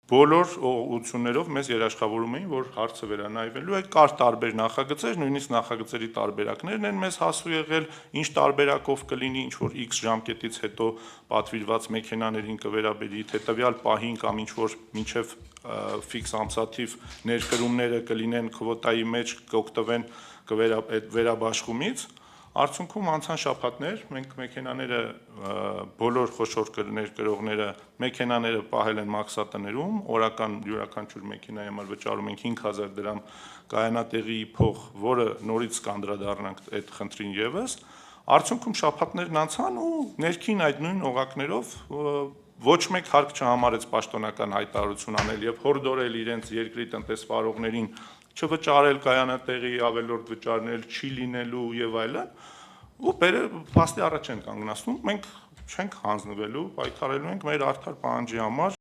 բոլոր ուղղություններով մեզ երաշխավորում էին, որ հարցը վերանայվելու է, կար տարբեր նախագծեր, նույնիսկ նախագծերի տարբերակներն են մեզ հասու եղել, ինչ տարբերակով կլինի, ինչ որ X ժամկետից հետո պատվիրված մեքենաներին կվերաբերի, հետևյալ պահին կամ ինչ որ մինչև ֆիքս ամսաթիվ ներկրումները կլինեն քվոտայի մեջ, կօգտվեն վերաբաշխումից, արդյունքում անցան շաբաթներ, մենք մեքենաները, բոլոր խոշոր ներկրողները մեքենաները պահել են մաքսատներում, օրական յուրաքանչյուր մեքենայի համար վճարում ենք 5000 դրամ կայանատեղի փող, որը նորից կանդրադառնանք այդ խնդրին ևս, արդյունքում շաբաթներն անցան ու ներքին այդ նույն օղակներով ոչ մեկ հարկ չհամարեց պաշտոնական հայտարարություն անել եւ հորդորել իրենց երկրի տնտեսվարողներին չվճարել կայանատեղի, ավելորդ վճարնել չի լինելու եւ այլն, ու փաստի առաջ են կանգնացնում, մենք չենք հանձնվելու, պայքարելու ենք մեր արդար պահանջի համար